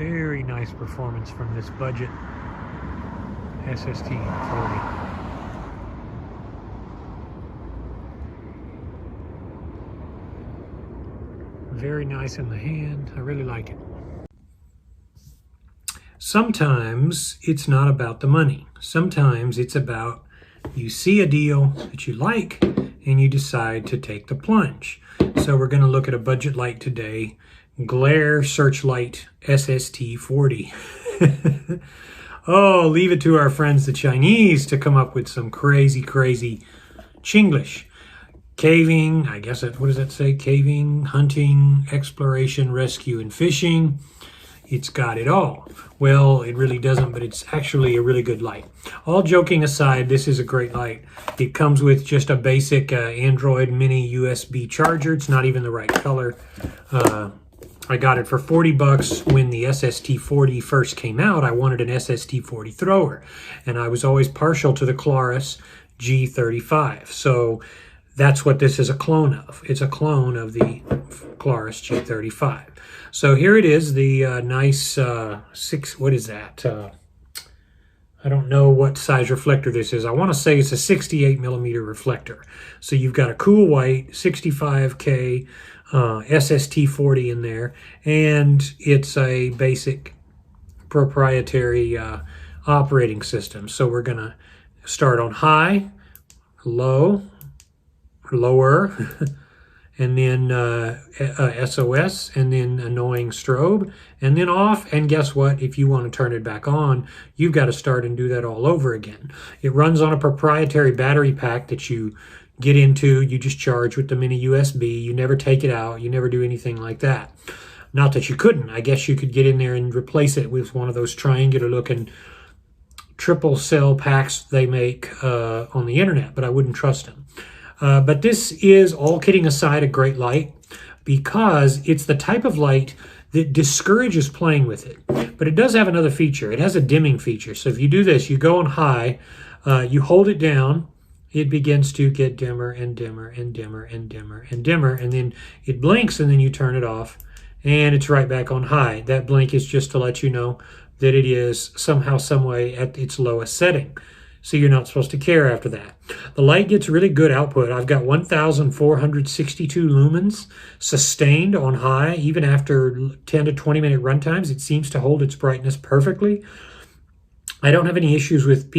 Very nice performance from this budget SST40. Very nice in the hand. I really like it. Sometimes it's not about the money. Sometimes it's about you see a deal that you like and you decide to take the plunge. So we're going to look at a budget light today, Glare Searchlight SST40. Oh, leave it to our friends the Chinese to come up with some crazy Chinglish. Caving, I guess what does that say? Caving, hunting, exploration, rescue, and fishing. It's got it all. Well, it really doesn't, but it's actually a really good light. All joking aside, this is a great light. It comes with just a basic Android mini USB charger. It's not even the right color. I got it for 40 bucks when the SST40 first came out. I wanted an SST40 thrower, and I was always partial to the Claris G35. So that's what this is a clone of. It's a clone of the Claris G35. So here it is, the nice what is that? I don't know what size reflector this is. I want to say it's a 68 millimeter reflector. So you've got a cool white 65K SST40 in there, and it's a basic proprietary operating system. So we're gonna start on high, low, lower, and then SOS, and then annoying strobe, and then off. And guess what? If you want to turn it back on, you've got to start and do that all over again. It runs on a proprietary battery pack that you get into. You just charge with the mini USB. You never take it out. You never do anything like that. Not that you couldn't. I guess you could get in there and replace it with one of those triangular looking triple cell packs they make on the internet, but I wouldn't trust them. But this is, all kidding aside, a great light because it's the type of light that discourages playing with it. But it does have another feature. It has a dimming feature. So if you do this, you go on high, you hold it down, it begins to get dimmer and dimmer and dimmer and dimmer and dimmer, and then it blinks, and then you turn it off, and it's right back on high. That blink is just to let you know that it is somehow, some way at its lowest setting. So you're not supposed to care after that. The light gets really good output. I've got 1,462 lumens sustained on high. Even after 10 to 20 minute run times, it seems to hold its brightness perfectly. I don't have any issues with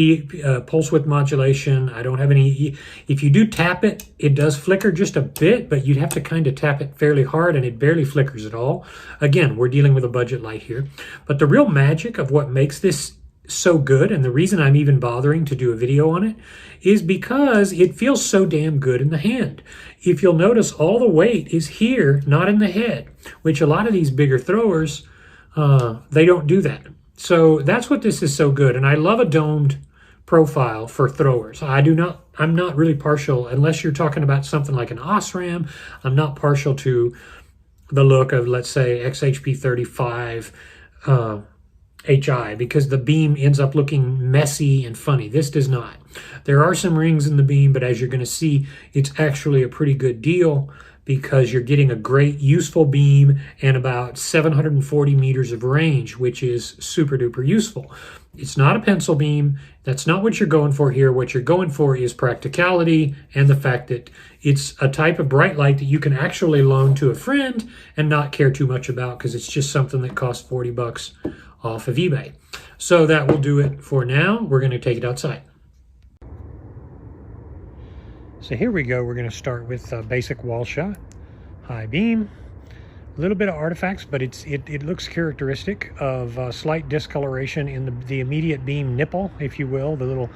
pulse width modulation. I don't have any. If you do tap it, it does flicker just a bit, but you'd have to kind of tap it fairly hard, and it barely flickers at all. Again, we're dealing with a budget light here. But the real magic of what makes this so good, and the reason I'm even bothering to do a video on it, is because it feels so damn good in the hand. If you'll notice, all the weight is here, not in the head, which a lot of these bigger throwers, they don't do that. So that's what this is so good. And I love a domed profile for throwers. I'm not really partial, unless you're talking about something like an Osram, I'm not partial to the look of, let's say, XHP35 HI, because the beam ends up looking messy and funny. This does not. There are some rings in the beam, but as you're going to see, it's actually a pretty good deal because you're getting a great useful beam and about 740 meters of range, which is super duper useful. It's not a pencil beam. That's not what you're going for here. What you're going for is practicality and the fact that it's a type of bright light that you can actually loan to a friend and not care too much about because it's just something that costs 40 bucks off of eBay. So that will do it for now. We're going to take it outside. So here we go. We're going to start with a basic wall shot, high beam, a little bit of artifacts, but it looks characteristic of slight discoloration in the immediate beam nipple, if you will, the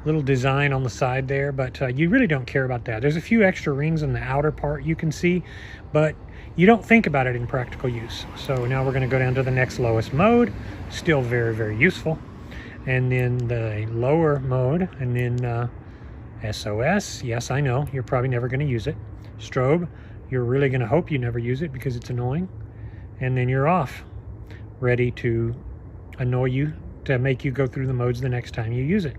little design on the side there, but you really don't care about that. There's a few extra rings in the outer part you can see, but you don't think about it in practical use. So now we're going to go down to the next lowest mode, still very useful, and then the lower mode, and then SOS. Yes, I know, you're probably never going to use it. Strobe, you're really going to hope you never use it because it's annoying. And then you're off, ready to annoy you, to make you go through the modes the next time you use it.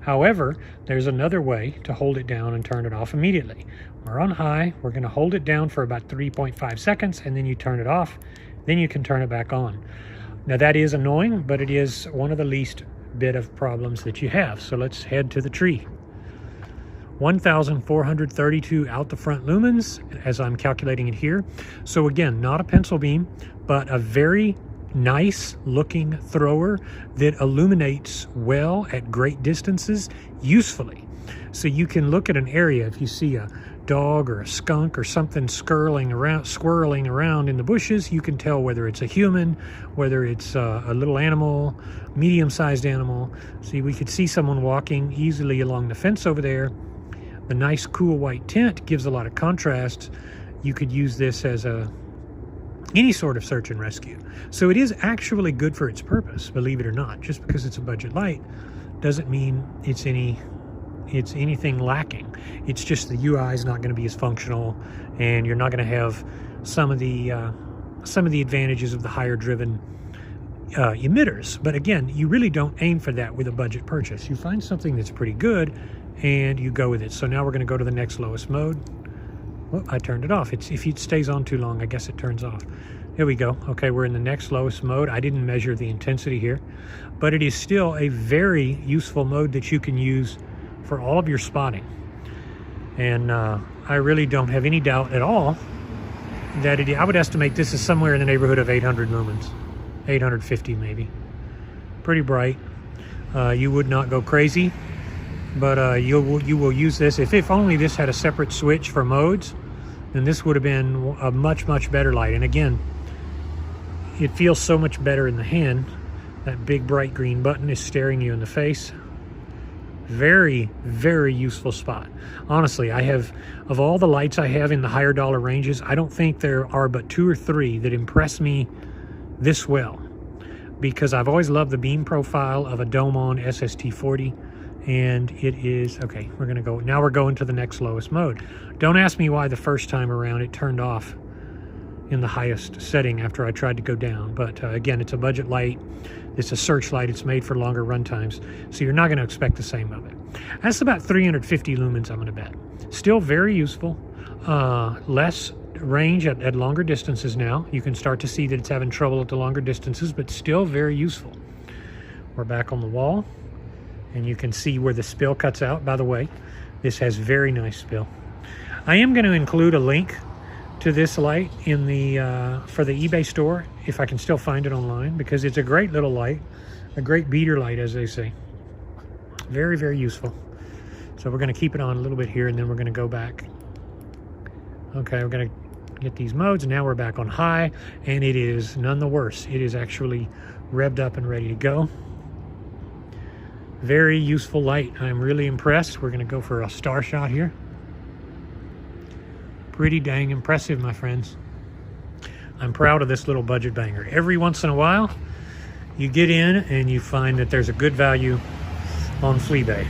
However, there's another way to hold it down and turn it off immediately. We're on high, we're going to hold it down for about 3.5 seconds, and then you turn it off, then you can turn it back on. Now that is annoying, but it is one of the least bit of problems that you have. So let's head to the tree. 1,432 out the front lumens as I'm calculating it here. So again, not a pencil beam, but a very nice looking thrower that illuminates well at great distances usefully. So you can look at an area, if you see a dog or a skunk or something swirling around in the bushes, you can tell whether it's a human, whether it's a little animal, medium-sized animal. See, we could see someone walking easily along the fence over there. The nice cool white tint gives a lot of contrast. You could use this as any sort of search and rescue. So it is actually good for its purpose, believe it or not. Just because it's a budget light doesn't mean it's anything lacking. It's just the UI is not going to be as functional, and you're not going to have some of the advantages of the higher driven emitters. But again, you really don't aim for that with a budget purchase. You find something that's pretty good and you go with it. So now we're going to go to the next lowest mode. Well, I turned it off. If it stays on too long, I guess it turns off. There we go. Okay, we're in the next lowest mode. I didn't measure the intensity here, but it is still a very useful mode that you can use for all of your spotting. And I really don't have any doubt at all that I would estimate this is somewhere in the neighborhood of 800 lumens, 850 maybe. Pretty bright. You would not go crazy, but you will use this. If only this had a separate switch for modes, then this would have been a much better light. And again, it feels so much better in the hand. That big bright green button is staring you in the face. Very useful spot. Honestly, I have, of all the lights I have in the higher dollar ranges, I don't think there are but 2 or 3 that impress me this well, because I've always loved the beam profile of a Domon SST40, and it is okay. We're going to the next lowest mode. Don't ask me why the first time around it turned off in the highest setting after I tried to go down, but again, it's a budget light. It's a search light. It's made for longer run times, so you're not going to expect the same of it. That's about 350 lumens, I'm going to bet. Still very useful. Less range at longer distances now. You can start to see that it's having trouble at the longer distances, but still very useful. We're back on the wall, and you can see where the spill cuts out. By the way, this has very nice spill. I am going to include a link to this light in the for the eBay store, if I can still find it online, because it's a great little light, a great beater light, as they say. Very useful. So we're going to keep it on a little bit here, and then we're going to go back. Okay, we're going to get these modes, and now we're back on high, and it is none the worse. It is actually revved up and ready to go. Very useful light. I'm really impressed. We're going to go for a star shot here. Pretty dang impressive, my friends. I'm proud of this little budget banger. Every once in a while, you get in and you find that there's a good value on Fleabay.